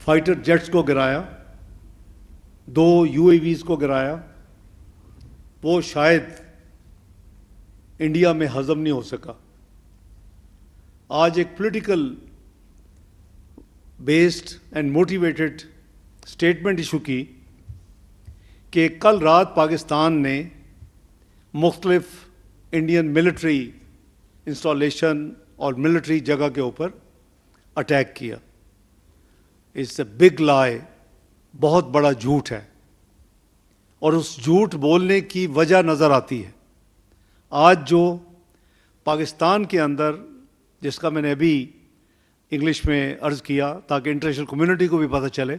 Fighter jets کو گرایا، 2 UAVs کو گرایا، وہ شاید انڈیا میں ہضم نہیں ہو سکا۔ آج ایک political based and motivated statement issue کی کہ کل رات پاکستان نے مختلف انڈین ملٹری انسٹالیشن اور ملٹری جگہ کے اوپر اٹیک کیا۔ اٹس اے بگ لائی، بہت بڑا جھوٹ ہے، اور اس جھوٹ بولنے کی وجہ نظر آتی ہے۔ آج جو پاکستان کے اندر، جس کا میں نے ابھی انگلش میں عرض کیا تاکہ انٹرنیشنل کمیونٹی کو بھی پتہ چلے،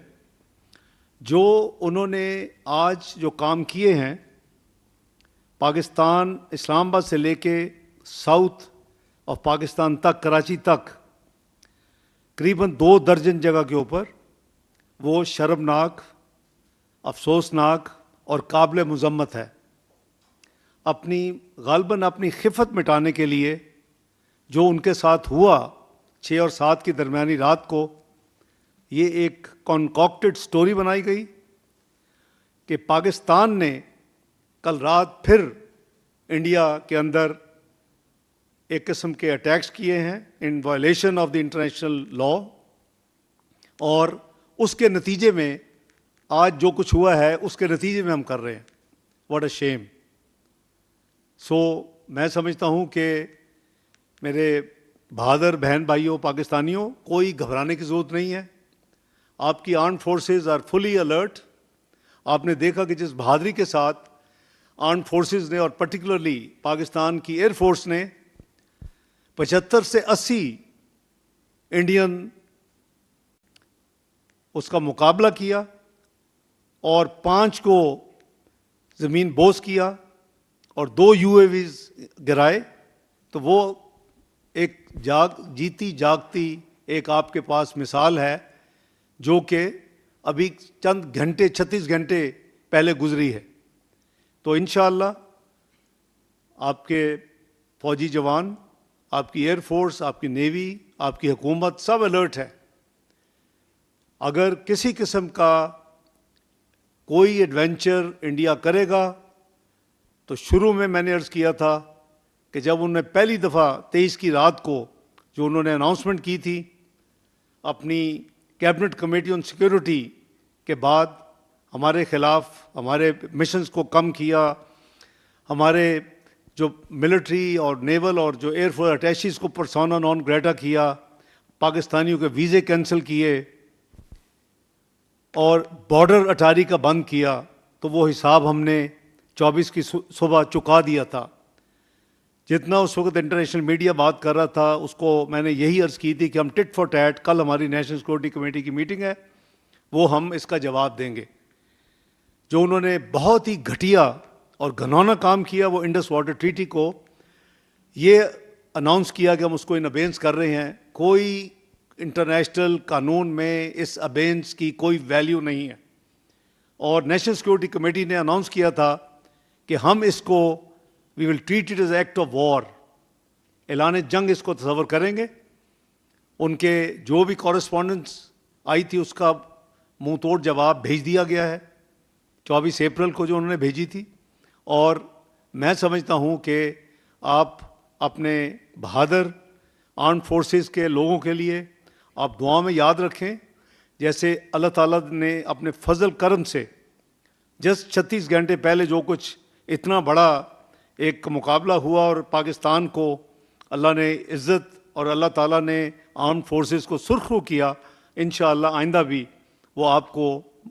جو انہوں نے آج جو کام کیے ہیں پاکستان، اسلام آباد سے لے کے ساؤتھ آف پاکستان تک، کراچی تک، قریباً 2 درجن جگہ کے اوپر، وہ شرمناک، افسوسناک اور قابل مذمت ہے۔ غالباً اپنی خفت مٹانے کے لیے جو ان کے ساتھ ہوا 6 اور 7 کی درمیانی رات کو، یہ ایک کنکاکٹڈ سٹوری بنائی گئی کہ پاکستان نے کل رات پھر انڈیا کے اندر ایک قسم کے اٹیکس کیے ہیں ان violation of the international law, اور اس کے نتیجے میں آج جو کچھ ہوا ہے اس کے نتیجے میں ہم کر رہے ہیں۔ واٹ اے شیم۔ سو میں سمجھتا ہوں کہ میرے بہادر بہن بھائیوں پاکستانیوں، کوئی گھبرانے کی ضرورت نہیں ہے۔ آپ کی armed forces are fully alert. آپ نے دیکھا کہ جس بہادری کے ساتھ آرمڈ فورسز نے، اور پرٹیکولرلی پاکستان کی ایئر فورس نے 75 سے 80 انڈین اس کا مقابلہ کیا اور 5 کو زمین بوس کیا اور 2 UAVs گرائے، تو وہ ایک جیتی جاگتی ایک آپ کے پاس مثال ہے جو کہ ابھی چند گھنٹے، 36 گھنٹے پہلے گزری ہے۔ تو انشاءاللہ آپ کے فوجی جوان، آپ کی ایئر فورس، آپ کی نیوی، آپ کی حکومت سب الرٹ ہے۔ اگر کسی قسم کا کوئی ایڈونچر انڈیا کرے گا تو شروع میں نے عرض کیا تھا کہ جب انہوں نے پہلی دفعہ 23 کی رات کو جو انہوں نے اناؤنسمنٹ کی تھی اپنی کیبنٹ کمیٹی آن سیکورٹی کے بعد، ہمارے خلاف ہمارے مشنز کو کم کیا، ہمارے جو ملٹری اور نیول اور جو ایئر فورس اٹیچیز کو پرسونا نان گریٹا کیا، پاکستانیوں کے ویزے کینسل کیے اور بارڈر اٹاری کا بند کیا، تو وہ حساب ہم نے 24 کی صبح چکا دیا تھا۔ جتنا اس وقت انٹرنیشنل میڈیا بات کر رہا تھا، اس کو میں نے یہی عرض کی تھی کہ ہم ٹٹ فار ٹیٹ، کل ہماری نیشنل سیکورٹی کمیٹی کی میٹنگ ہے، وہ ہم اس کا جواب دیں گے۔ جو انہوں نے بہت ہی گھٹیا اور گھنونا کام کیا، وہ انڈس واٹر ٹریٹی کو یہ اناؤنس کیا کہ ہم اس کو ان ابینس کر رہے ہیں۔ کوئی انٹرنیشنل قانون میں اس ابینس کی کوئی ویلیو نہیں ہے، اور نیشنل سیکورٹی کمیٹی نے اناؤنس کیا تھا کہ ہم اس کو we will treat it as act of war, اعلان جنگ اس کو تصور کریں گے۔ ان کے جو بھی کورسپونڈنس آئی تھی اس کا منہ توڑ جواب بھیج دیا گیا ہے 24 اپریل کو جو انہوں نے بھیجی تھی، اور میں سمجھتا ہوں کہ آپ اپنے بہادر آرمڈ فورسز کے لوگوں کے لیے آپ دعا میں یاد رکھیں، جیسے اللہ تعالیٰ نے اپنے فضل کرم سے جسٹ 36 گھنٹے پہلے جو کچھ اتنا بڑا ایک مقابلہ ہوا اور پاکستان کو اللہ نے عزت اور اللہ تعالیٰ نے آرمڈ فورسز کو سرخرو کیا، انشاءاللہ آئندہ بھی وہ آپ کو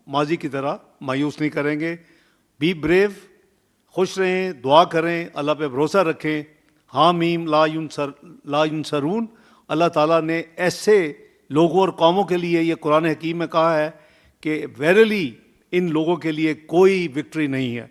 ماضی کی طرح مایوس نہیں کریں گے۔ بی بریو، خوش رہیں، دعا کریں، اللہ پہ بھروسہ رکھیں۔ حامیم لا ینصرون، اللہ تعالیٰ نے ایسے لوگوں اور قوموں کے لیے یہ قرآن حکیم میں کہا ہے کہ ویرلی ان لوگوں کے لیے کوئی وکٹری نہیں ہے۔